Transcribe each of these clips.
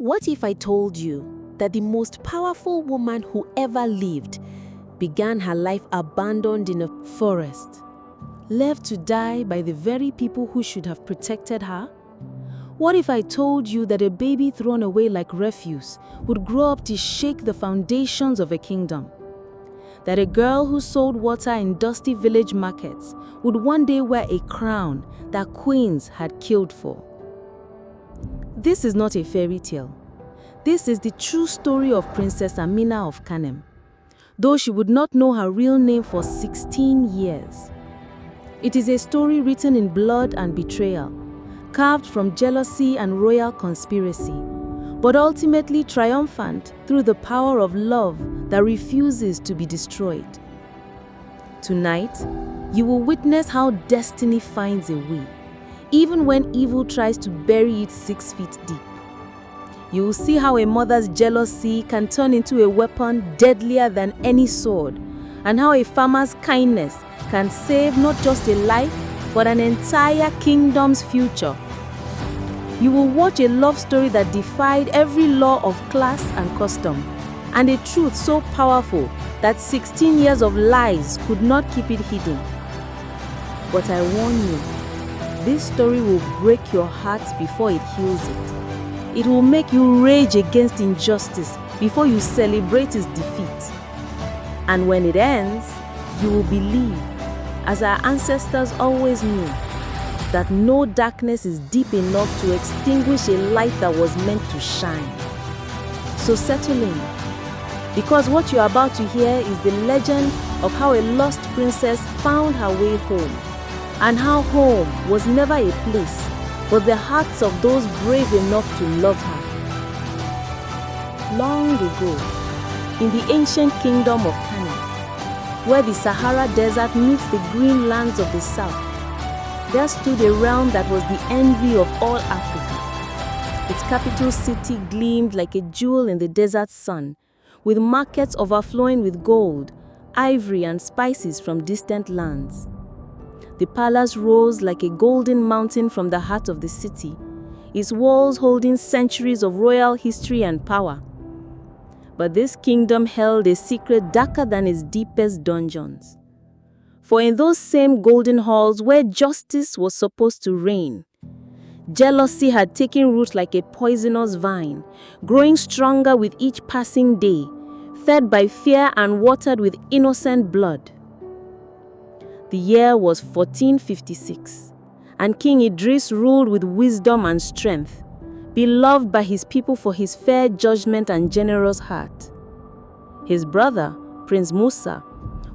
What if I told you that the most powerful woman who ever lived began her life abandoned in a forest, left to die by the very people who should have protected her? What if I told you that a baby thrown away like refuse would grow up to shake the foundations of a kingdom? That a girl who sold water in dusty village markets would one day wear a crown that queens had killed for? This is not a fairy tale. This is the true story of Princess Amina of Kanem, though she would not know her real name for 16 years. It is a story written in blood and betrayal, carved from jealousy and royal conspiracy, but ultimately triumphant through the power of love that refuses to be destroyed. Tonight, you will witness how destiny finds a way, even when evil tries to bury it 6 feet deep. You will see how a mother's jealousy can turn into a weapon deadlier than any sword, and how a farmer's kindness can save not just a life, but an entire kingdom's future. You will watch a love story that defied every law of class and custom, and a truth so powerful that 16 years of lies could not keep it hidden. But I warn you, this story will break your heart before it heals it. It will make you rage against injustice before you celebrate its defeat. And when it ends, you will believe, as our ancestors always knew, that no darkness is deep enough to extinguish a light that was meant to shine. So settle in, because what you're about to hear is the legend of how a lost princess found her way home, and how home was never a place, but the hearts of those brave enough to love her. Long ago, in the ancient Kingdom of Kanem, where the Sahara Desert meets the green lands of the south, there stood a realm that was the envy of all Africa. Its capital city gleamed like a jewel in the desert sun, with markets overflowing with gold, ivory, and spices from distant lands. The palace rose like a golden mountain from the heart of the city, its walls holding centuries of royal history and power. But this kingdom held a secret darker than its deepest dungeons. For in those same golden halls where justice was supposed to reign, jealousy had taken root like a poisonous vine, growing stronger with each passing day, fed by fear and watered with innocent blood. The year was 1456, and King Idris ruled with wisdom and strength, beloved by his people for his fair judgment and generous heart. His brother, Prince Musa,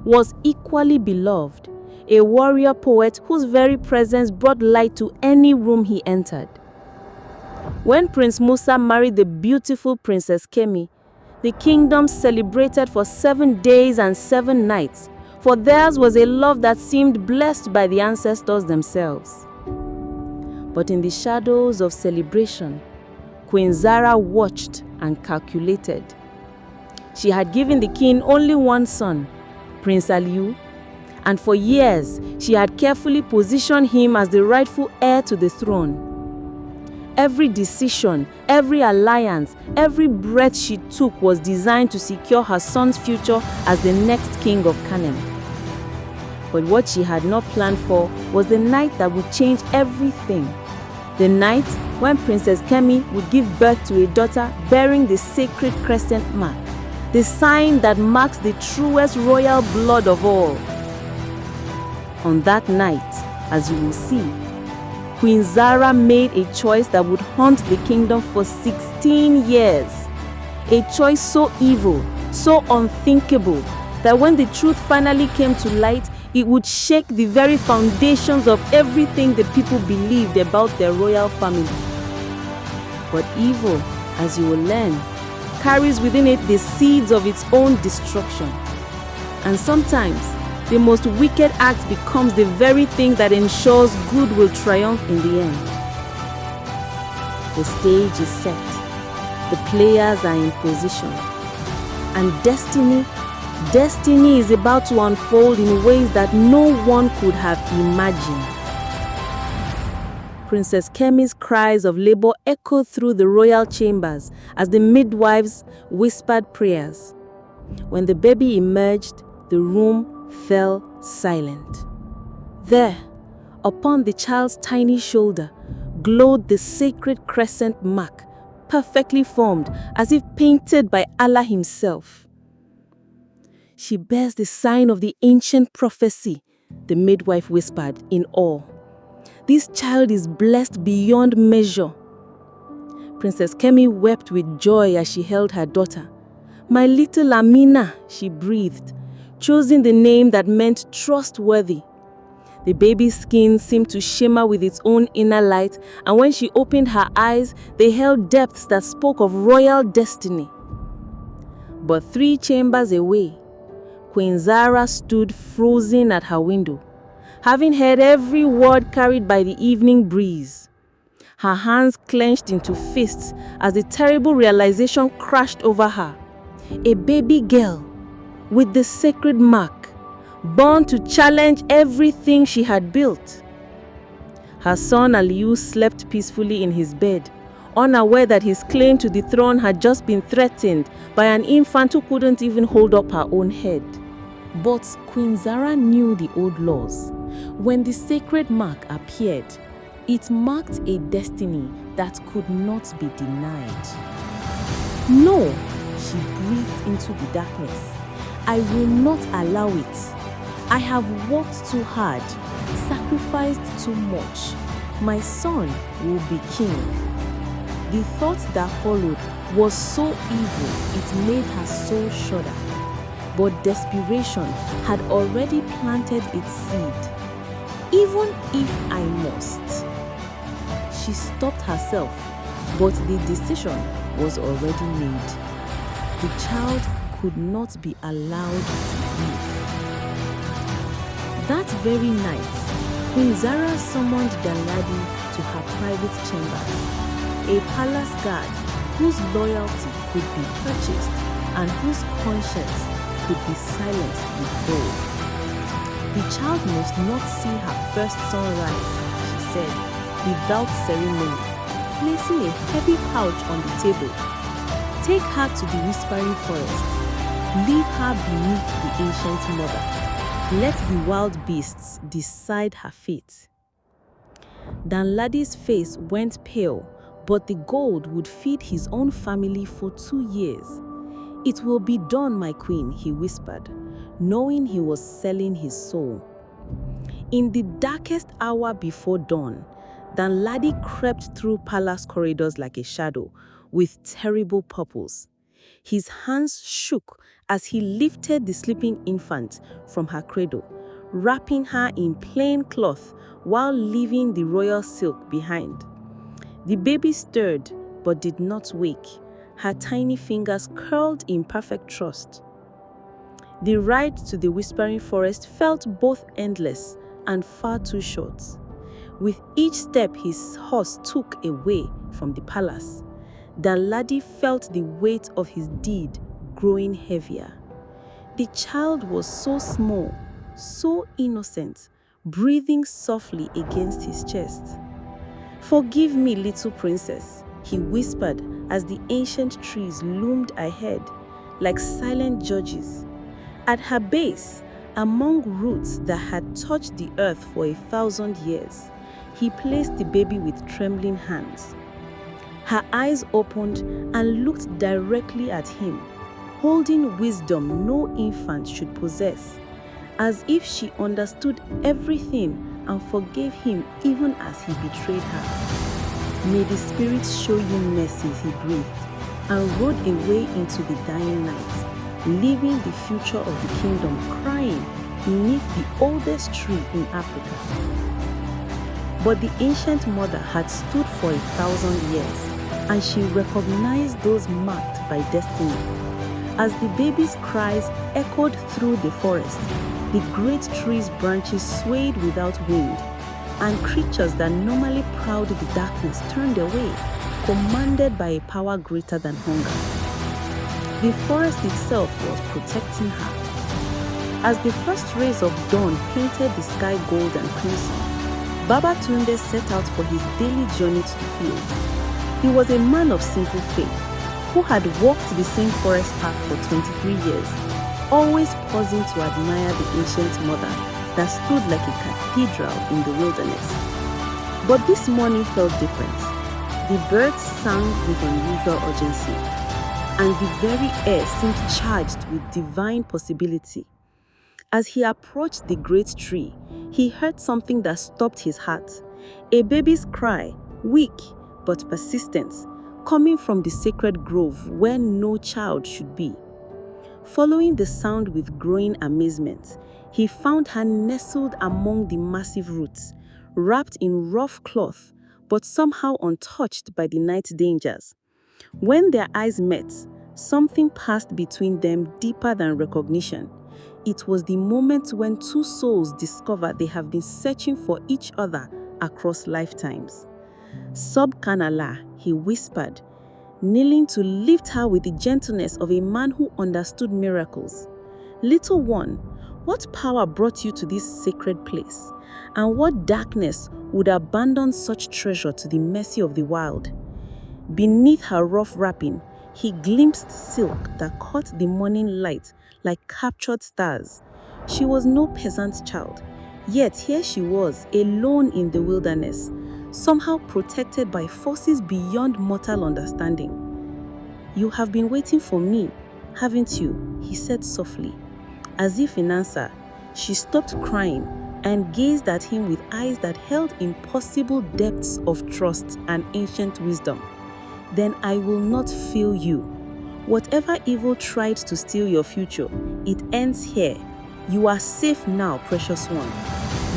was equally beloved, a warrior poet whose very presence brought light to any room he entered. When Prince Musa married the beautiful Princess Kemi, the kingdom celebrated for 7 days and 7 nights, for theirs was a love that seemed blessed by the ancestors themselves. But in the shadows of celebration, Queen Zara watched and calculated. She had given the king only one son, Prince Aliu, and for years she had carefully positioned him as the rightful heir to the throne. Every decision, every alliance, every breath she took was designed to secure her son's future as the next king of Kanem. But what she had not planned for was the night that would change everything. The night when Princess Kemi would give birth to a daughter bearing the sacred crescent mark, the sign that marks the truest royal blood of all. On that night, as you will see, Queen Zara made a choice that would haunt the kingdom for 16 years. A choice so evil, so unthinkable, that when the truth finally came to light, it would shake the very foundations of everything the people believed about their royal family. But evil, as you will learn, carries within it the seeds of its own destruction. And sometimes, the most wicked act becomes the very thing that ensures good will triumph in the end. The stage is set. The players are in position. And destiny is about to unfold in ways that no one could have imagined. Princess Kemi's cries of labor echoed through the royal chambers as the midwives whispered prayers. When the baby emerged, the room fell silent. There, upon the child's tiny shoulder, glowed the sacred crescent mark, perfectly formed, as if painted by Allah himself. "She bears the sign of the ancient prophecy," the midwife whispered in awe. "This child is blessed beyond measure." Princess Kemi wept with joy as she held her daughter. "My little Amina," she breathed, choosing the name that meant trustworthy. The baby's skin seemed to shimmer with its own inner light, and when she opened her eyes, they held depths that spoke of royal destiny. But 3 chambers away, Queen Zara stood frozen at her window, having heard every word carried by the evening breeze. Her hands clenched into fists as the terrible realization crashed over her. A baby girl, with the sacred mark, born to challenge everything she had built. Her son Aliyu slept peacefully in his bed, unaware that his claim to the throne had just been threatened by an infant who couldn't even hold up her own head. But Queen Zara knew the old laws. When the sacred mark appeared, it marked a destiny that could not be denied. "No," she breathed into the darkness. "I will not allow it. I have worked too hard, sacrificed too much. My son will be king." The thought that followed was so evil it made her soul shudder. But desperation had already planted its seed. "Even if I must." She stopped herself, but the decision was already made. The child could not be allowed to live. That very night, Queen Zara summoned Danladi to her private chamber, a palace guard whose loyalty could be purchased and whose conscience could be silenced with gold. "The child must not see her first sunrise," she said, without ceremony, placing a heavy pouch on the table. "Take her to the whispering forest. Leave her beneath the ancient mother. Let the wild beasts decide her fate." Danladi's face went pale, but the gold would feed his own family for 2 years. "It will be done, my queen," he whispered, knowing he was selling his soul. In the darkest hour before dawn, Danladi crept through palace corridors like a shadow, with terrible purpose. His hands shook as he lifted the sleeping infant from her cradle, wrapping her in plain cloth while leaving the royal silk behind. The baby stirred but did not wake, her tiny fingers curled in perfect trust. The ride to the whispering forest felt both endless and far too short. With each step his horse took away from the palace, Danladi felt the weight of his deed growing heavier. The child was so small, so innocent, breathing softly against his chest. "Forgive me, little princess," he whispered as the ancient trees loomed ahead, like silent judges. At her base, among roots that had touched the earth for 1,000 years, he placed the baby with trembling hands. Her eyes opened and looked directly at him, holding wisdom no infant should possess, as if she understood everything and forgave him even as he betrayed her. "May the spirits show you mercy," he breathed, and rode away into the dying night, leaving the future of the kingdom crying beneath the oldest tree in Africa. But the ancient mother had stood for 1,000 years, and she recognized those marked by destiny. As the baby's cries echoed through the forest, the great tree's branches swayed without wind, and creatures that normally prowled the darkness turned away, commanded by a power greater than hunger. The forest itself was protecting her. As the first rays of dawn painted the sky gold and crimson, Baba Tunde set out for his daily journey to the field. He was a man of simple faith who had walked the same forest path for 23 years, always pausing to admire the ancient mother that stood like a cathedral in the wilderness. But this morning felt different. The birds sang with unusual urgency, and the very air seemed charged with divine possibility. As he approached the great tree, he heard something that stopped his heart. A baby's cry, weak but persistent, coming from the sacred grove where no child should be. Following the sound with growing amazement, he found her nestled among the massive roots, wrapped in rough cloth, but somehow untouched by the night dangers. When their eyes met, something passed between them deeper than recognition. It was the moment when two souls discover they have been searching for each other across lifetimes. Subhanallah, he whispered, kneeling to lift her with the gentleness of a man who understood miracles. Little one, what power brought you to this sacred place? And what darkness would abandon such treasure to the mercy of the wild? Beneath her rough wrapping, he glimpsed silk that caught the morning light like captured stars. She was no peasant child, yet here she was, alone in the wilderness, somehow protected by forces beyond mortal understanding. "You have been waiting for me, haven't you?" he said softly. As if in answer, she stopped crying and gazed at him with eyes that held impossible depths of trust and ancient wisdom. "Then I will not fail you. Whatever evil tried to steal your future, it ends here. You are safe now, precious one.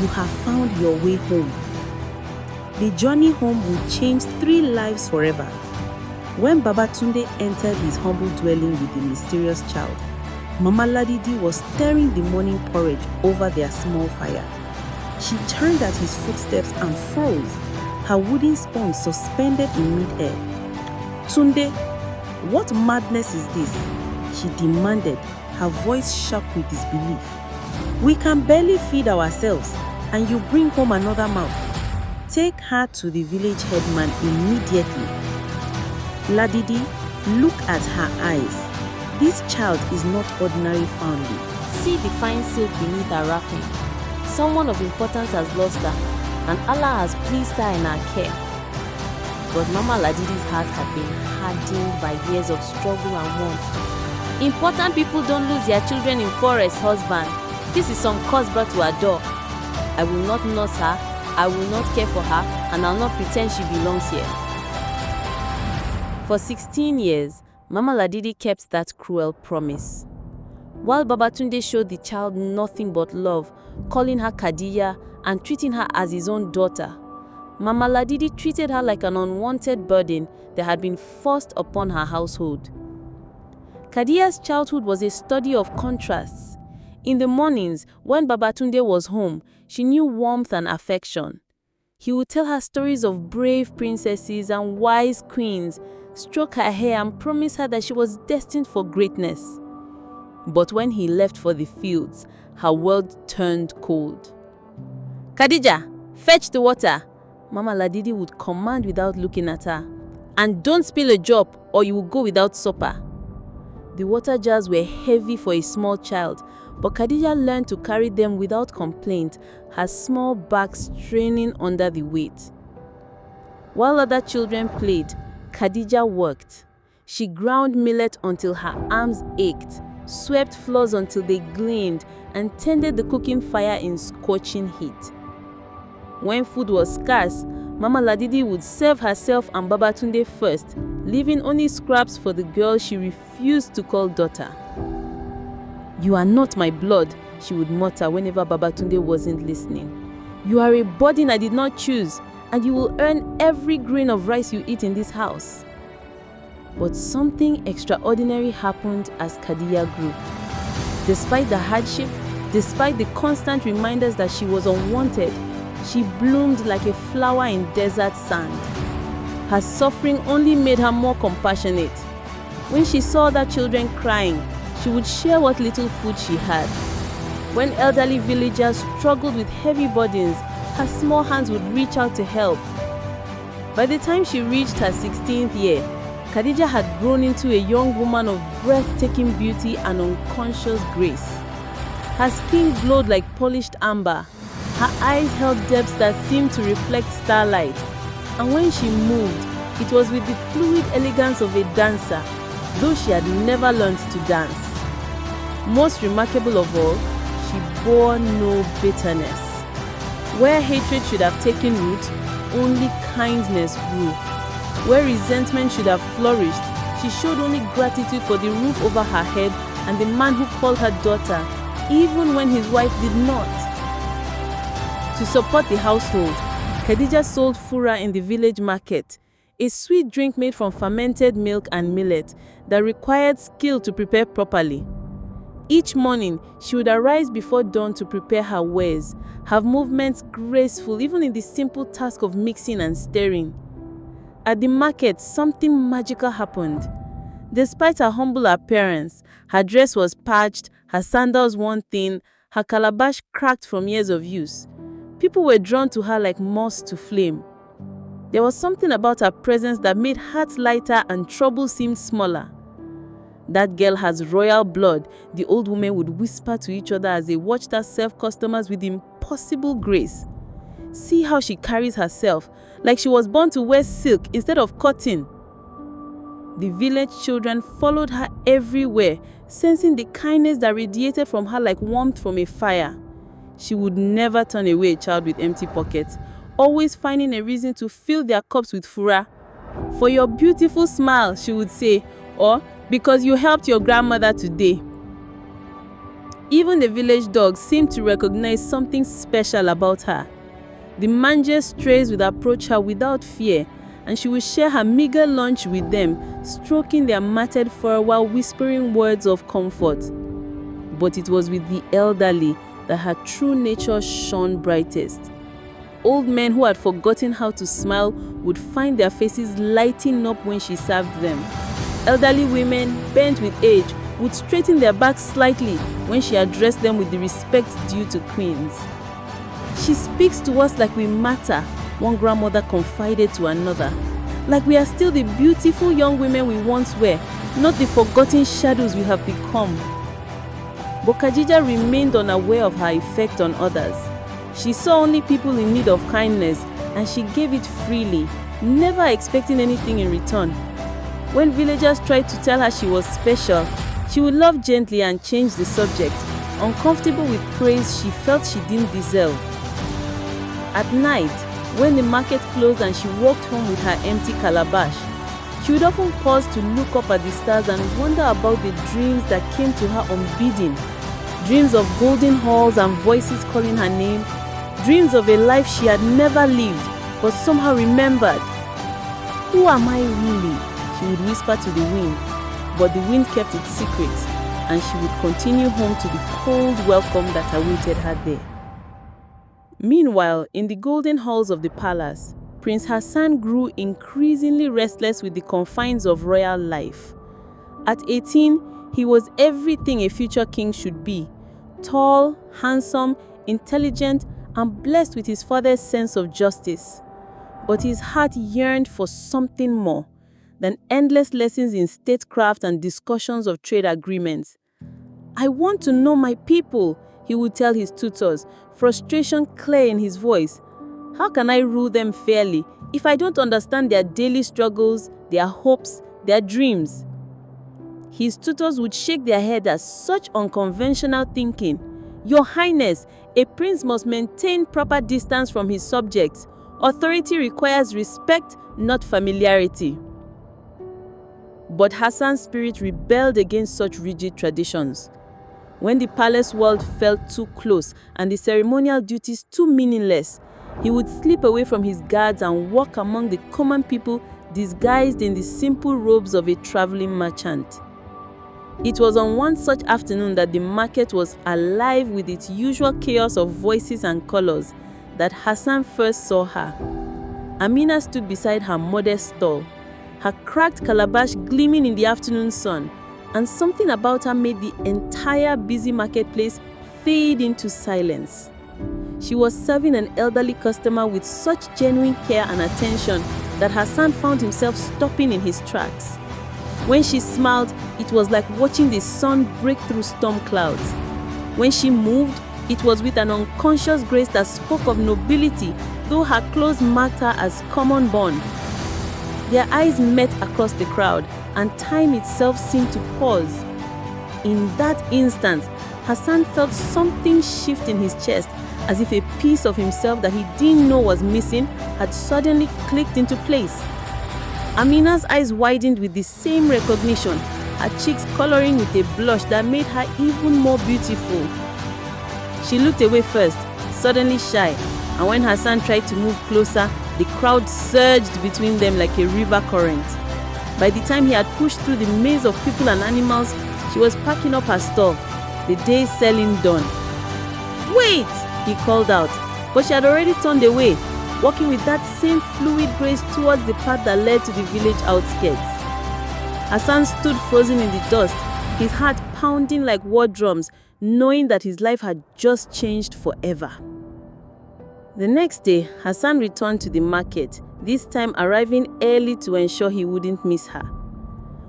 You have found your way home." The journey home would change 3 lives forever. When Baba Tunde entered his humble dwelling with the mysterious child, Mama Ladidi was stirring the morning porridge over their small fire. She turned at his footsteps and froze, her wooden spoon suspended in mid-air. "Tunde, what madness is this?" she demanded, her voice shook with disbelief. "We can barely feed ourselves, and you bring home another mouth. Take her to the village headman immediately." Ladidi, look at her eyes. This child is not ordinary foundling. See the fine silk beneath her wrapping. Someone of importance has lost her, and Allah has placed her in our care. But Mama Ladidi's heart had been hardened by years of struggle and want. Important people don't lose their children in forest, husband. This is some curse brought to her door. I will not nurse her, I will not care for her, and I'll not pretend she belongs here. For 16 years, Mama Ladidi kept that cruel promise. While Baba Tunde showed the child nothing but love, calling her Khadija and treating her as his own daughter, Mama Ladidi treated her like an unwanted burden that had been forced upon her household. Khadija's childhood was a study of contrasts. In the mornings, when Baba Tunde was home, she knew warmth and affection. He would tell her stories of brave princesses and wise queens, stroke her hair and promise her that she was destined for greatness. But when he left for the fields, her world turned cold. "Khadija, fetch the water," Mama Ladidi would command without looking at her. "And don't spill a drop or you will go without supper." The water jars were heavy for a small child, but Khadija learned to carry them without complaint, her small back straining under the weight. While other children played, Khadija worked. She ground millet until her arms ached, swept floors until they gleamed, and tended the cooking fire in scorching heat. When food was scarce, Mama Ladidi would serve herself and Baba Tunde first, leaving only scraps for the girl she refused to call daughter. "You are not my blood," she would mutter whenever Baba Tunde wasn't listening. "You are a burden I did not choose, and you will earn every grain of rice you eat in this house." But something extraordinary happened as Khadija grew. Despite the hardship, despite the constant reminders that she was unwanted, she bloomed like a flower in desert sand. Her suffering only made her more compassionate. When she saw other children crying, she would share what little food she had. When elderly villagers struggled with heavy burdens, her small hands would reach out to help. By the time she reached her 16th year, Khadija had grown into a young woman of breathtaking beauty and unconscious grace. Her skin glowed like polished amber. Her eyes held depths that seemed to reflect starlight. And when she moved, it was with the fluid elegance of a dancer, though she had never learned to dance. Most remarkable of all, she bore no bitterness. Where hatred should have taken root, only kindness grew. Where resentment should have flourished, she showed only gratitude for the roof over her head and the man who called her daughter, even when his wife did not. To support the household, Khadija sold fura in the village market, a sweet drink made from fermented milk and millet that required skill to prepare properly. Each morning, she would arise before dawn to prepare her wares, have movements graceful even in the simple task of mixing and stirring. At the market, something magical happened. Despite her humble appearance, her dress was patched, her sandals worn thin, her calabash cracked from years of use. People were drawn to her like moths to flame. There was something about her presence that made hearts lighter and trouble seem smaller. "That girl has royal blood," the old women would whisper to each other as they watched her serve customers with impossible grace. "See how she carries herself, like she was born to wear silk instead of cotton." The village children followed her everywhere, sensing the kindness that radiated from her like warmth from a fire. She would never turn away a child with empty pockets, always finding a reason to fill their cups with fura. "For your beautiful smile," she would say, or "because you helped your grandmother today." Even the village dogs seemed to recognize something special about her. The mangy strays would approach her without fear, and she would share her meager lunch with them, stroking their matted fur while whispering words of comfort. But it was with the elderly that her true nature shone brightest. Old men who had forgotten how to smile would find their faces lighting up when she served them. Elderly women, bent with age, would straighten their backs slightly when she addressed them with the respect due to queens. "She speaks to us like we matter," one grandmother confided to another. "Like we are still the beautiful young women we once were, not the forgotten shadows we have become." But Khadija remained unaware of her effect on others. She saw only people in need of kindness, and she gave it freely, never expecting anything in return. When villagers tried to tell her she was special, she would laugh gently and change the subject, uncomfortable with praise she felt she didn't deserve. At night, when the market closed and she walked home with her empty calabash, she would often pause to look up at the stars and wonder about the dreams that came to her unbidden. Dreams of golden halls and voices calling her name. Dreams of a life she had never lived, but somehow remembered. "Who am I really?" she would whisper to the wind, but the wind kept its secrets, and she would continue home to the cold welcome that awaited her there. Meanwhile, in the golden halls of the palace, Prince Hassan grew increasingly restless with the confines of royal life. At 18, he was everything a future king should be: tall, handsome, intelligent, and blessed with his father's sense of justice. But his heart yearned for something more than endless lessons in statecraft and discussions of trade agreements. "I want to know my people," he would tell his tutors, frustration clear in his voice. "How can I rule them fairly if I don't understand their daily struggles, their hopes, their dreams?" His tutors would shake their head at such unconventional thinking. "Your Highness, a prince must maintain proper distance from his subjects. Authority requires respect, not familiarity." But Hassan's spirit rebelled against such rigid traditions. When the palace world felt too close and the ceremonial duties too meaningless, he would slip away from his guards and walk among the common people disguised in the simple robes of a traveling merchant. It was on one such afternoon that the market was alive with its usual chaos of voices and colors that Hassan first saw her. Amina stood beside her modest stall, her cracked calabash gleaming in the afternoon sun, and something about her made the entire busy marketplace fade into silence. She was serving an elderly customer with such genuine care and attention that Hassan found himself stopping in his tracks. When she smiled, it was like watching the sun break through storm clouds. When she moved, it was with an unconscious grace that spoke of nobility, though her clothes marked her as common born. Their eyes met across the crowd, and time itself seemed to pause. In that instant, Hassan felt something shift in his chest, as if a piece of himself that he didn't know was missing had suddenly clicked into place. Amina's eyes widened with the same recognition, her cheeks coloring with a blush that made her even more beautiful. She looked away first, suddenly shy, and when Hassan tried to move closer, the crowd surged between them like a river current. By the time he had pushed through the maze of people and animals, she was packing up her stall, the day's selling done. "Wait!" he called out, but she had already turned away, walking with that same fluid grace towards the path that led to the village outskirts. Hassan stood frozen in the dust, his heart pounding like war drums, knowing that his life had just changed forever. The next day, Hassan returned to the market, this time arriving early to ensure he wouldn't miss her.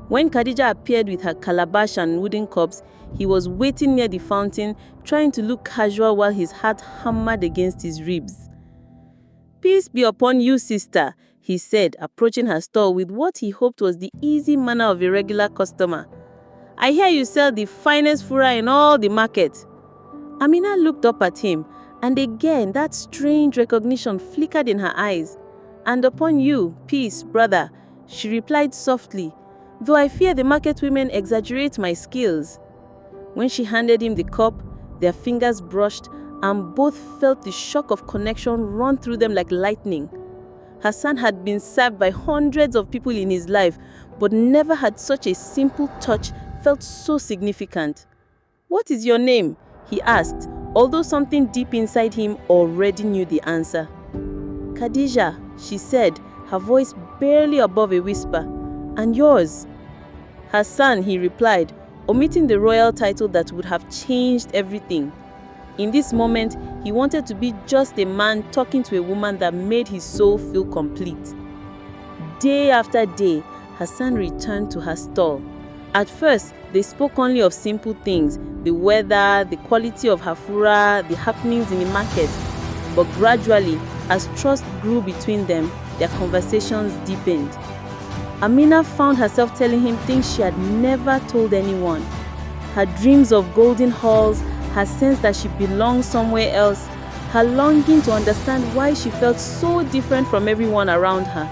When Khadija appeared with her calabash and wooden cups, he was waiting near the fountain, trying to look casual while his heart hammered against his ribs. "Peace be upon you, sister," he said, approaching her stall with what he hoped was the easy manner of a regular customer. "I hear you sell the finest fura in all the market." Amina looked up at him, and again that strange recognition flickered in her eyes. "And upon you, peace, brother," she replied softly, "though I fear the market women exaggerate my skills." When she handed him the cup, their fingers brushed, and both felt the shock of connection run through them like lightning. Hassan had been served by hundreds of people in his life, but never had such a simple touch felt so significant. "What is your name?" he asked, although something deep inside him already knew the answer. "Khadija," she said, her voice barely above a whisper. "And yours?" "Hassan," he replied, omitting the royal title that would have changed everything. In this moment, he wanted to be just a man talking to a woman that made his soul feel complete. Day after day, Hassan returned to her stall. At first, they spoke only of simple things, the weather, the quality of her fura, the happenings in the market. But gradually, as trust grew between them, their conversations deepened. Amina found herself telling him things she had never told anyone. Her dreams of golden halls, her sense that she belonged somewhere else, her longing to understand why she felt so different from everyone around her.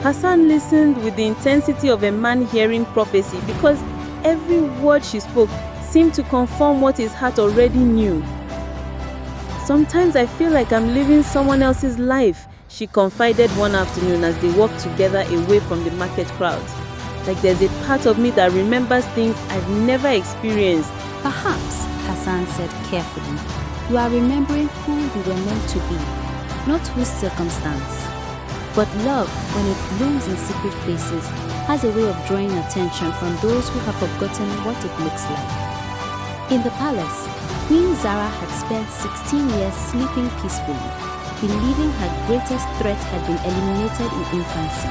Hassan listened with the intensity of a man hearing prophecy because every word she spoke seemed to confirm what his heart already knew. "Sometimes I feel like I'm living someone else's life," she confided one afternoon as they walked together away from the market crowds. "Like there's a part of me that remembers things I've never experienced." "Perhaps," Hassan said carefully, "you are remembering who you were meant to be, not whose circumstance. But love, when it blooms in secret places, has a way of drawing attention from those who have forgotten what it looks like." In the palace, Queen Zara had spent 16 years sleeping peacefully, believing her greatest threat had been eliminated in infancy.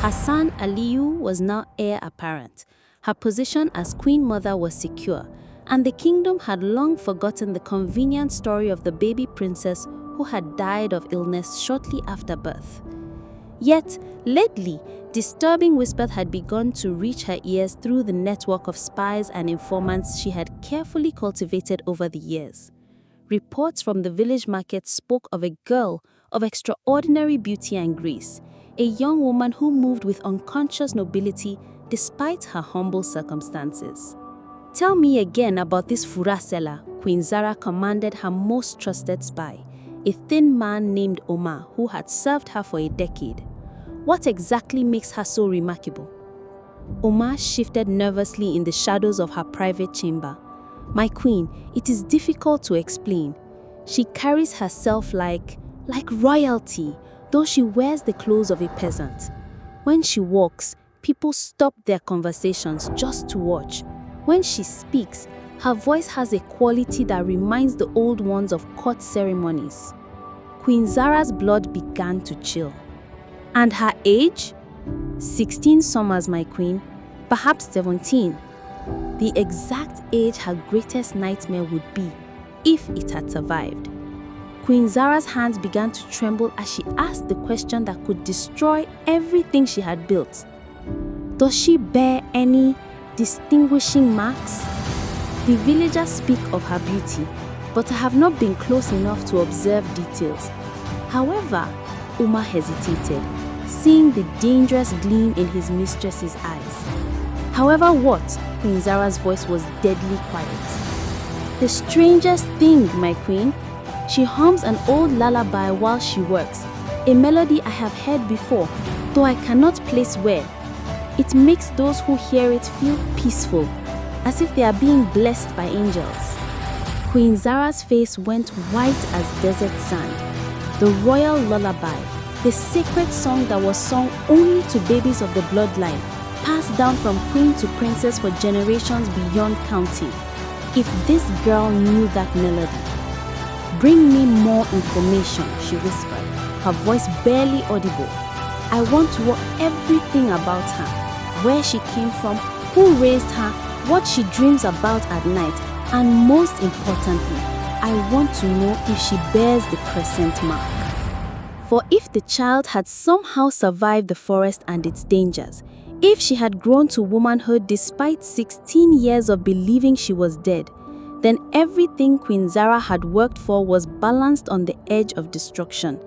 Hassan Aliyu was now heir apparent. Her position as Queen Mother was secure, and the kingdom had long forgotten the convenient story of the baby princess who had died of illness shortly after birth. Yet, lately, disturbing whispers had begun to reach her ears through the network of spies and informants she had carefully cultivated over the years. Reports from the village market spoke of a girl of extraordinary beauty and grace, a young woman who moved with unconscious nobility despite her humble circumstances. "Tell me again about this fura seller," Queen Zara commanded her most trusted spy, a thin man named Omar who had served her for a decade. "What exactly makes her so remarkable?" Omar shifted nervously in the shadows of her private chamber. "My queen, it is difficult to explain. She carries herself like royalty, though she wears the clothes of a peasant. When she walks, people stop their conversations just to watch. When she speaks, Her voice has a quality that reminds the old ones of court ceremonies. Queen Zara's blood began to chill. And her age? 16 summers, my queen. Perhaps 17. The exact age her greatest nightmare would be, if it had survived. Queen Zara's hands began to tremble as she asked the question that could destroy everything she had built. Does she bear any distinguishing marks? The villagers speak of her beauty, but I have not been close enough to observe details. However, Uma hesitated, seeing the dangerous gleam in his mistress's eyes. However what? Queen Zara's voice was deadly quiet. The strangest thing, my queen. She hums an old lullaby while she works, a melody I have heard before, though I cannot place where. It makes those who hear it feel peaceful, as if they are being blessed by angels. Queen Zara's face went white as desert sand. The royal lullaby, the sacred song that was sung only to babies of the bloodline, passed down from queen to princess for generations beyond counting. If this girl knew that melody. Bring me more information, she whispered, her voice barely audible. I want to know everything about her, where she came from, who raised her, what she dreams about at night, and most importantly, I want to know if she bears the crescent mark. For if the child had somehow survived the forest and its dangers, if she had grown to womanhood despite 16 years of believing she was dead, then everything Queen Zara had worked for was balanced on the edge of destruction,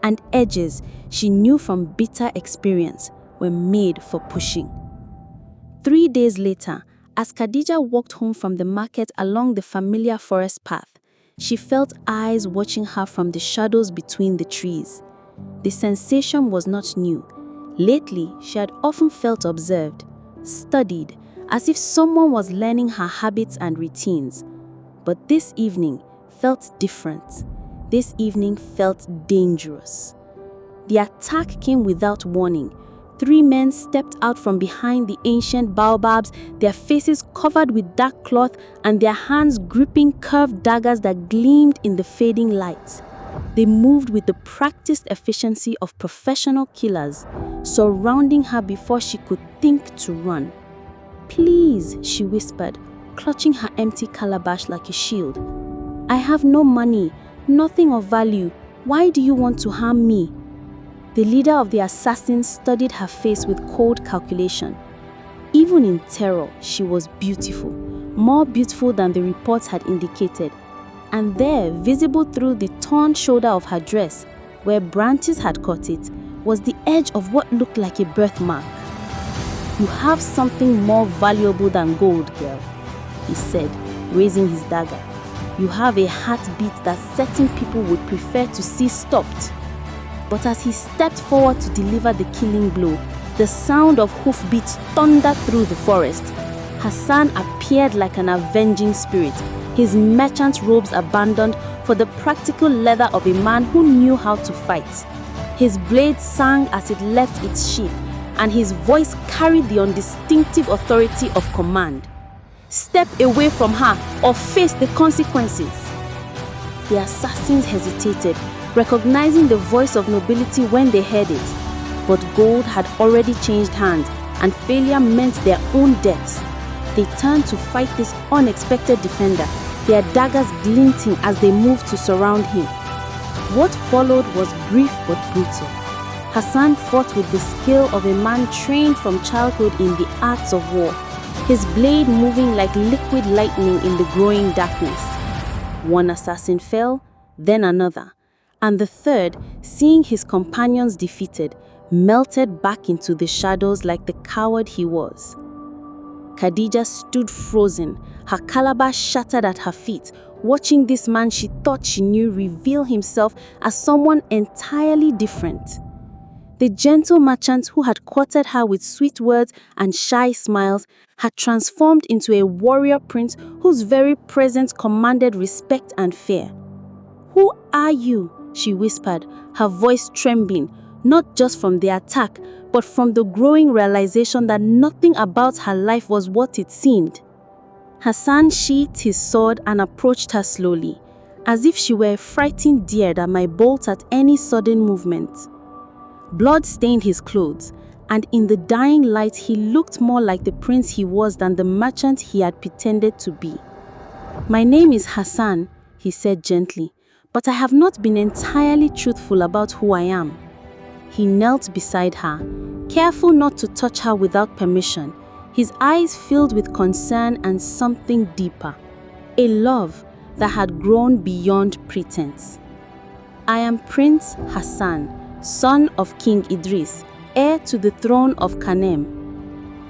and edges, she knew from bitter experience, were made for pushing. 3 days later, as Khadija walked home from the market along the familiar forest path, she felt eyes watching her from the shadows between the trees. The sensation was not new. Lately, she had often felt observed, studied, as if someone was learning her habits and routines. But this evening felt different. This evening felt dangerous. The attack came without warning. 3 men stepped out from behind the ancient baobabs, their faces covered with dark cloth and their hands gripping curved daggers that gleamed in the fading light. They moved with the practiced efficiency of professional killers, surrounding her before she could think to run. "Please," she whispered, clutching her empty calabash like a shield. "I have no money, nothing of value. Why do you want to harm me?" The leader of the assassins studied her face with cold calculation. Even in terror, she was beautiful, more beautiful than the reports had indicated. And there, visible through the torn shoulder of her dress, where branches had cut it, was the edge of what looked like a birthmark. "You have something more valuable than gold, girl," he said, raising his dagger. "You have a heartbeat that certain people would prefer to see stopped." But as he stepped forward to deliver the killing blow, the sound of hoofbeats thundered through the forest. Hassan appeared like an avenging spirit, his merchant robes abandoned for the practical leather of a man who knew how to fight. His blade sang as it left its sheath, and his voice carried the undistinctive authority of command. "Step away from her or face the consequences." The assassins hesitated, recognizing the voice of nobility when they heard it. But gold had already changed hands, and failure meant their own deaths. They turned to fight this unexpected defender, their daggers glinting as they moved to surround him. What followed was brief but brutal. Hassan fought with the skill of a man trained from childhood in the arts of war, his blade moving like liquid lightning in the growing darkness. One assassin fell, then another, and the third, seeing his companions defeated, melted back into the shadows like the coward he was. Khadija stood frozen, her calabash shattered at her feet, watching this man she thought she knew reveal himself as someone entirely different. The gentle merchant who had courted her with sweet words and shy smiles had transformed into a warrior prince whose very presence commanded respect and fear. "Who are you?" she whispered, her voice trembling, not just from the attack, but from the growing realization that nothing about her life was what it seemed. Hassan sheathed his sword and approached her slowly, as if she were a frightened deer that might bolt at any sudden movement. Blood stained his clothes, and in the dying light he looked more like the prince he was than the merchant he had pretended to be. "My name is Hassan," he said gently, "but I have not been entirely truthful about who I am." He knelt beside her, careful not to touch her without permission, his eyes filled with concern and something deeper, a love that had grown beyond pretense. "I am Prince Hassan, son of King Idris, heir to the throne of Kanem."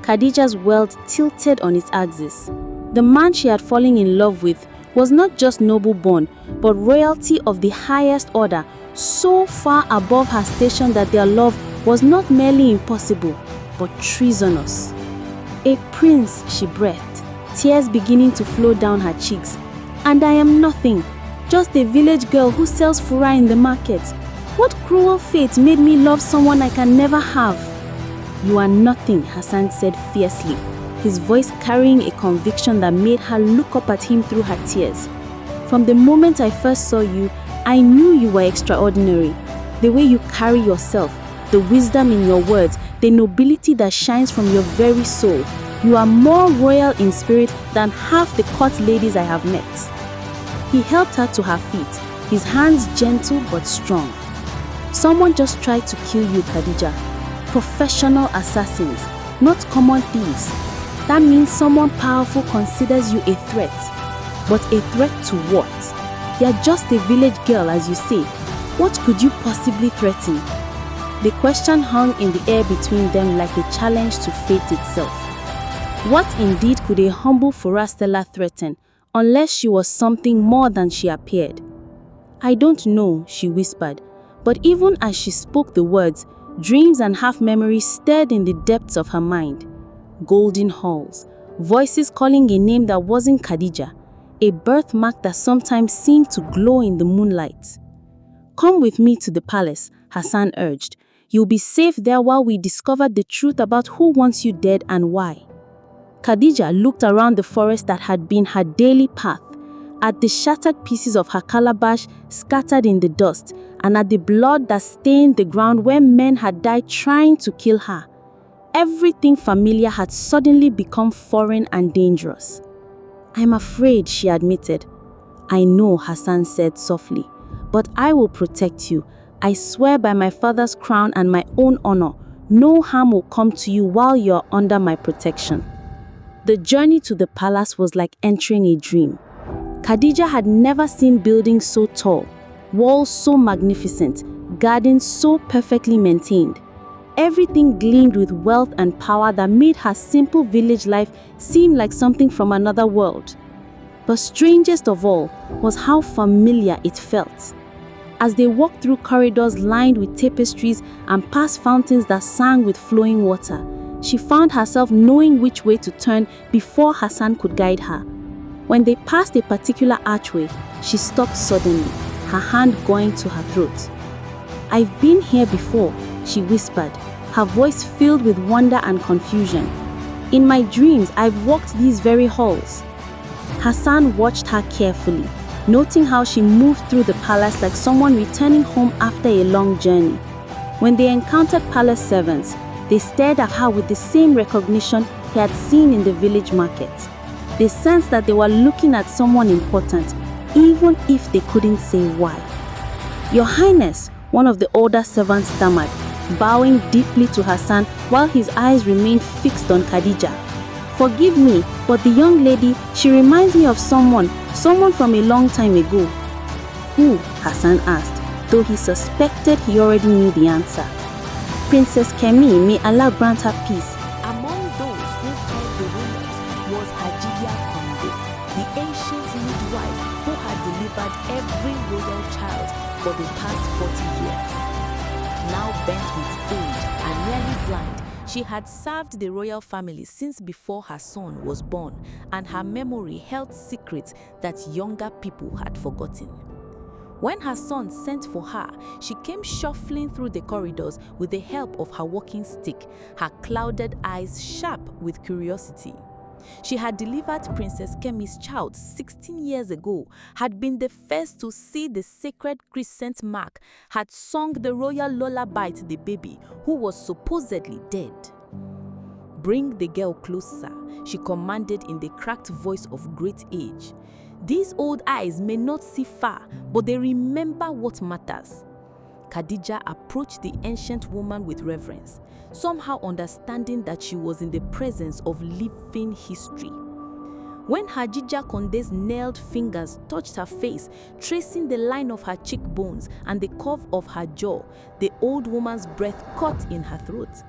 Khadija's world tilted on its axis. The man she had fallen in love with was not just noble-born, but royalty of the highest order, so far above her station that their love was not merely impossible, but treasonous. "A prince," she breathed, tears beginning to flow down her cheeks. "And I am nothing, just a village girl who sells fura in the market. What cruel fate made me love someone I can never have?" "You are nothing," Hassan said fiercely, his voice carrying a conviction that made her look up at him through her tears. "From the moment I first saw you, I knew you were extraordinary. The way you carry yourself, the wisdom in your words, the nobility that shines from your very soul. You are more royal in spirit than half the court ladies I have met." He helped her to her feet, his hands gentle but strong. "Someone just tried to kill you, Khadija. Professional assassins, not common thieves. That means someone powerful considers you a threat. But a threat to what? You're just a village girl, as you say. What could you possibly threaten?" The question hung in the air between them like a challenge to fate itself. What indeed could a humble fura seller threaten, unless she was something more than she appeared? "I don't know," she whispered, but even as she spoke the words, dreams and half-memories stirred in the depths of her mind. Golden halls, voices calling a name that wasn't Khadija, a birthmark that sometimes seemed to glow in the moonlight. "Come with me to the palace," Hassan urged. "You'll be safe there while we discover the truth about who wants you dead and why." Khadija looked around the forest that had been her daily path, at the shattered pieces of her calabash scattered in the dust, and at the blood that stained the ground where men had died trying to kill her. Everything familiar had suddenly become foreign and dangerous. "I'm afraid," she admitted. "I know," Hassan said softly, "but I will protect you. I swear by my father's crown and my own honor, no harm will come to you while you're under my protection." The journey to the palace was like entering a dream. Khadija had never seen buildings so tall, walls so magnificent, gardens so perfectly maintained. Everything gleamed with wealth and power that made her simple village life seem like something from another world. But strangest of all was how familiar it felt. As they walked through corridors lined with tapestries and past fountains that sang with flowing water, she found herself knowing which way to turn before Hassan could guide her. When they passed a particular archway, she stopped suddenly, her hand going to her throat. "I've been here before," she whispered, her voice filled with wonder and confusion. "In my dreams, I've walked these very halls." Hassan watched her carefully, noting how she moved through the palace like someone returning home after a long journey. When they encountered palace servants, they stared at her with the same recognition he had seen in the village market. They sensed that they were looking at someone important, even if they couldn't say why. "Your Highness," one of the older servants stammered, bowing deeply to Hassan while his eyes remained fixed on Khadija. "Forgive me, but the young lady, she reminds me of someone from a long time ago." "Who?" Hassan asked, though he suspected he already knew the answer. "Princess Kemi, may Allah grant her peace." Among those who heard the rumors was Hajiya Konde, the ancient midwife who had delivered every royal child for the past 40 years. Now bent with age and nearly blind, she had served the royal family since before her son was born, and her memory held secrets that younger people had forgotten. When her son sent for her, she came shuffling through the corridors with the help of her walking stick, her clouded eyes sharp with curiosity. She had delivered Princess Kemi's child 16 years ago, had been the first to see the sacred crescent mark, had sung the royal lullaby to the baby who was supposedly dead. "Bring the girl closer," she commanded in the cracked voice of great age. "These old eyes may not see far, but they remember what matters." Khadija approached the ancient woman with reverence, somehow understanding that she was in the presence of living history. When Hadija Konde's nailed fingers touched her face, tracing the line of her cheekbones and the curve of her jaw, the old woman's breath caught in her throat.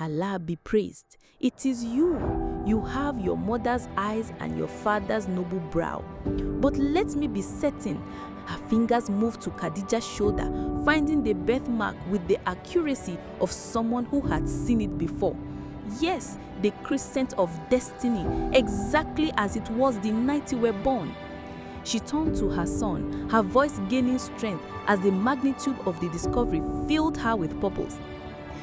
"Allah be praised. It is you. You have your mother's eyes and your father's noble brow. But let me be certain." Her fingers moved to Khadija's shoulder, finding the birthmark with the accuracy of someone who had seen it before. Yes, the crescent of destiny, exactly as it was the night you were born. She turned to her son, her voice gaining strength as the magnitude of the discovery filled her with purpose.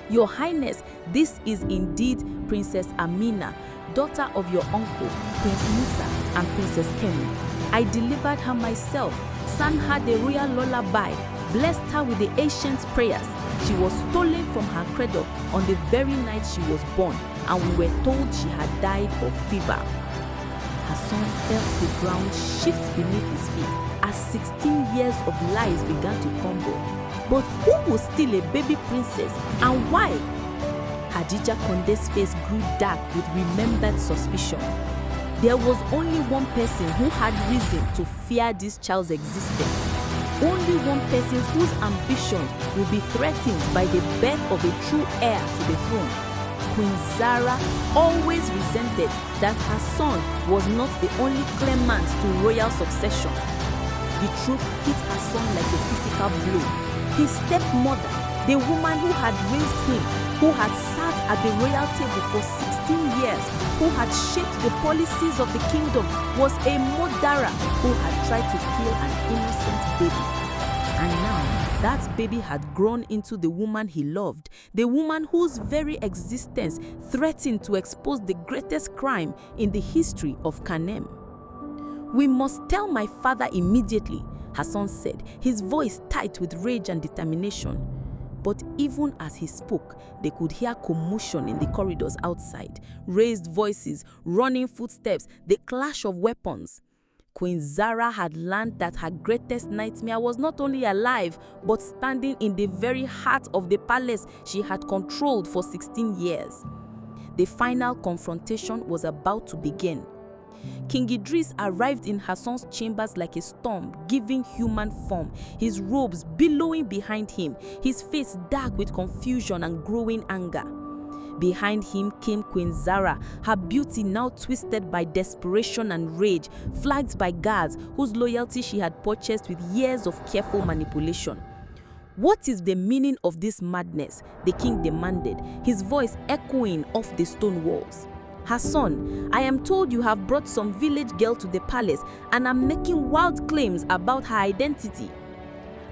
"Your Highness, this is indeed Princess Amina, daughter of your uncle, Prince Musa and Princess Kemi. I delivered her myself, sang her the royal lullaby, blessed her with the ancient prayers. She was stolen from her cradle on the very night she was born, and we were told she had died of fever." Her son felt the ground shift beneath his feet as 16 years of lies began to crumble. But who was still a baby princess, and why? Hadija Konde's face grew dark with remembered suspicion. There was only one person who had reason to fear this child's existence. Only one person whose ambitions would be threatened by the birth of a true heir to the throne. Queen Zara always resented that her son was not the only claimant to royal succession. The truth hit her son like a physical blow. His stepmother, the woman who had raised him, who had sat at the royal table for 16 years, who had shaped the policies of the kingdom, was a murderer who had tried to kill an innocent baby. And now, that baby had grown into the woman he loved, the woman whose very existence threatened to expose the greatest crime in the history of Kanem. "We must tell my father immediately," her son said, his voice tight with rage and determination. But even as he spoke, they could hear commotion in the corridors outside, raised voices, running footsteps, the clash of weapons. Queen Zara had learned that her greatest nightmare was not only alive, but standing in the very heart of the palace she had controlled for 16 years. The final confrontation was about to begin. King Idris arrived in Hassan's chambers like a storm, giving human form, his robes billowing behind him, his face dark with confusion and growing anger. Behind him came Queen Zara, her beauty now twisted by desperation and rage, flagged by guards whose loyalty she had purchased with years of careful manipulation. "What is the meaning of this madness?" the king demanded, his voice echoing off the stone walls. "Hassan, I am told you have brought some village girl to the palace and are making wild claims about her identity."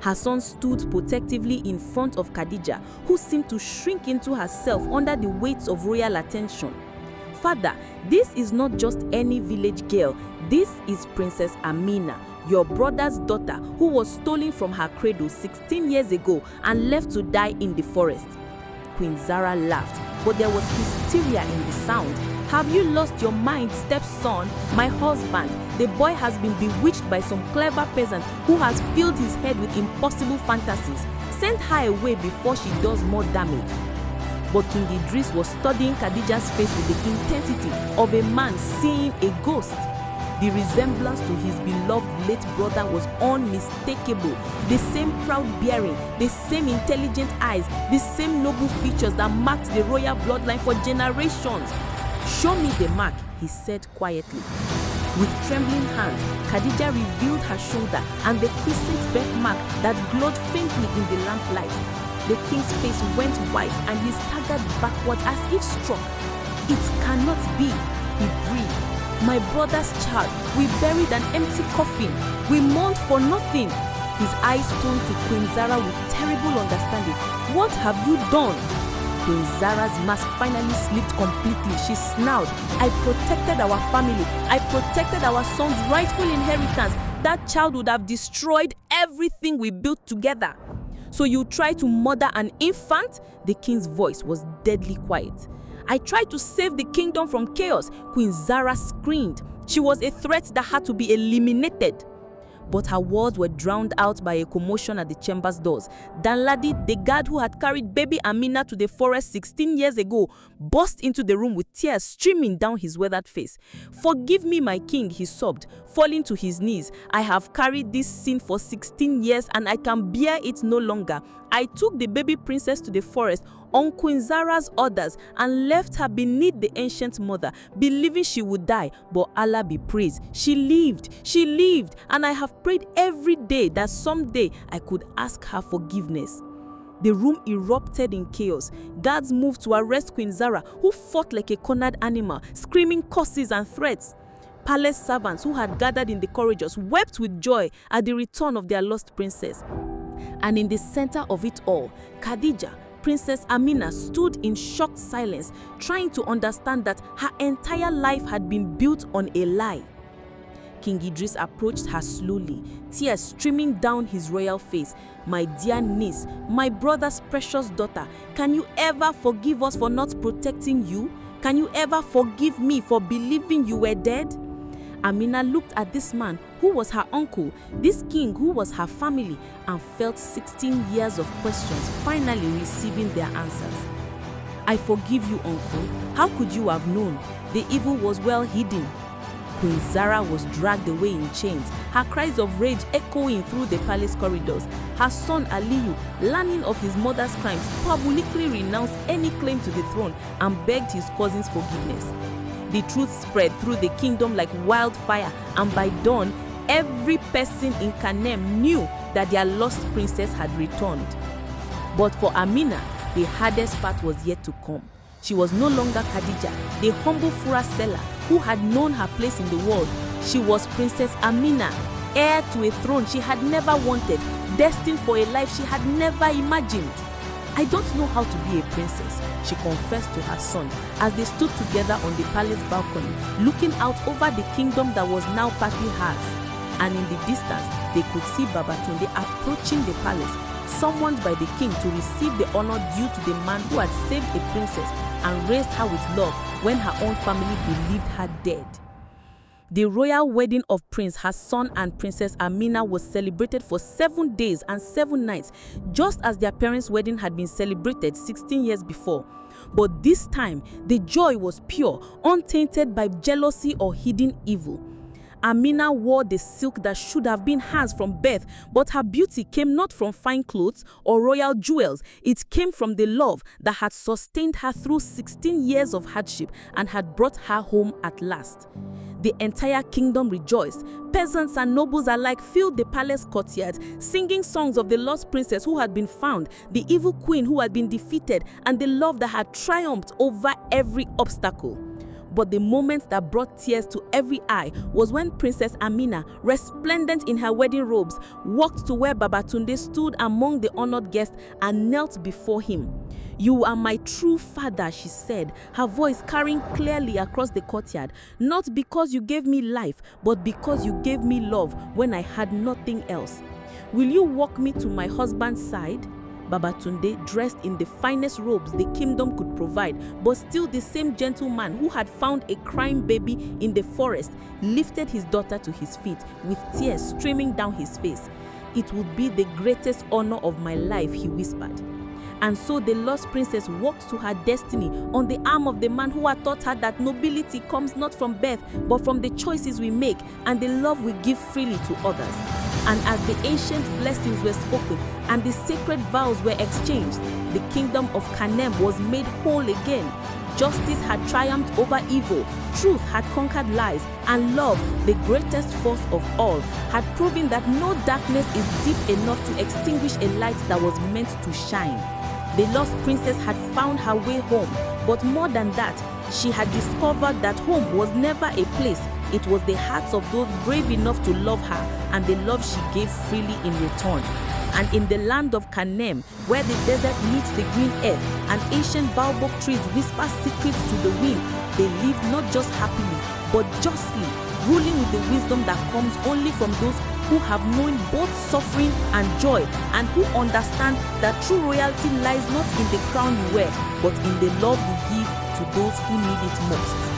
Hassan stood protectively in front of Khadija, who seemed to shrink into herself under the weight of royal attention. "Father, this is not just any village girl. This is Princess Amina, your brother's daughter, who was stolen from her cradle 16 years ago and left to die in the forest." Queen Zara laughed, but there was hysteria in the sound. "Have you lost your mind, stepson? My husband, the boy has been bewitched by some clever peasant who has filled his head with impossible fantasies. Send her away before she does more damage." But King Idris was studying Khadija's face with the intensity of a man seeing a ghost. The resemblance to his beloved late brother was unmistakable. The same proud bearing, the same intelligent eyes, the same noble features that marked the royal bloodline for generations. "Show me the mark," he said quietly. With trembling hands, Khadija revealed her shoulder and the crescent birthmark that glowed faintly in the lamplight. The king's face went white and he staggered backwards as if struck. "It cannot be," he breathed. "My brother's child, we buried an empty coffin. We mourned for nothing." His eyes turned to Queen Zara with terrible understanding. "What have you done?" Queen Zara's mask finally slipped completely. She snarled, "I protected our family. I protected our son's rightful inheritance. That child would have destroyed everything we built together. So you tried to murder an infant?" The king's voice was deadly quiet. "I tried to save the kingdom from chaos," Queen Zara screamed. She was a threat that had to be eliminated. But her words were drowned out by a commotion at the chamber's doors. Danladi, the guard who had carried baby Amina to the forest 16 years ago, burst into the room with tears streaming down his weathered face. "Forgive me, my king," he sobbed, falling to his knees. "I have carried this sin for 16 years and I can bear it no longer. I took the baby princess to the forest on Queen Zara's orders and left her beneath the ancient mother, believing she would die. But Allah be praised, she lived, and I have prayed every day that someday I could ask her forgiveness." The room erupted in chaos. Guards moved to arrest Queen Zara, who fought like a cornered animal, screaming curses and threats. Palace servants who had gathered in the corridors wept with joy at the return of their lost princess. And in the center of it all, Khadija, Princess Amina, stood in shocked silence, trying to understand that her entire life had been built on a lie. King Idris approached her slowly, tears streaming down his royal face. "My dear niece, my brother's precious daughter, can you ever forgive us for not protecting you? Can you ever forgive me for believing you were dead?" Amina looked at this man who was her uncle, this king who was her family, and felt 16 years of questions finally receiving their answers. "I forgive you, uncle. How could you have known? The evil was well hidden." Queen Zara was dragged away in chains, her cries of rage echoing through the palace corridors. Her son Aliyu, learning of his mother's crimes, publicly renounced any claim to the throne and begged his cousin's forgiveness. The truth spread through the kingdom like wildfire, and by dawn, every person in Kanem knew that their lost princess had returned. But for Amina, the hardest part was yet to come. She was no longer Khadija, the humble fura seller who had known her place in the world. She was Princess Amina, heir to a throne she had never wanted, destined for a life she had never imagined. "I don't know how to be a princess," she confessed to her son as they stood together on the palace balcony, looking out over the kingdom that was now partly hers. And in the distance, they could see Babatunde approaching the palace, summoned by the king to receive the honor due to the man who had saved a princess and raised her with love when her own family believed her dead. The royal wedding of Prince Hassan and Princess Amina was celebrated for 7 days and 7 nights, just as their parents' wedding had been celebrated 16 years before. But this time, the joy was pure, untainted by jealousy or hidden evil. Amina wore the silk that should have been hers from birth, but her beauty came not from fine clothes or royal jewels. It came from the love that had sustained her through 16 years of hardship and had brought her home at last. The entire kingdom rejoiced. Peasants and nobles alike filled the palace courtyards, singing songs of the lost princess who had been found, the evil queen who had been defeated, and the love that had triumphed over every obstacle. But the moment that brought tears to every eye was when Princess Amina, resplendent in her wedding robes, walked to where Babatunde stood among the honored guests and knelt before him. "You are my true father," she said, her voice carrying clearly across the courtyard. "Not because you gave me life, but because you gave me love when I had nothing else. Will you walk me to my husband's side?" Babatunde, dressed in the finest robes the kingdom could provide, but still the same gentleman who had found a crying baby in the forest, lifted his daughter to his feet with tears streaming down his face. "It would be the greatest honor of my life," he whispered. And so the lost princess walked to her destiny on the arm of the man who had taught her that nobility comes not from birth, but from the choices we make and the love we give freely to others. And as the ancient blessings were spoken and the sacred vows were exchanged, the kingdom of Kanem was made whole again. Justice had triumphed over evil, truth had conquered lies, and love, the greatest force of all, had proven that no darkness is deep enough to extinguish a light that was meant to shine. The lost princess had found her way home, but more than that, she had discovered that home was never a place, It was the hearts of those brave enough to love her and the love she gave freely in return. And in the land of Kanem, where the desert meets the green earth and ancient baobab trees whisper secrets to the wind, they lived not just happily, but justly, ruling with the wisdom that comes only from those who have known both suffering and joy, and who understand that true royalty lies not in the crown you wear, but in the love you give to those who need it most.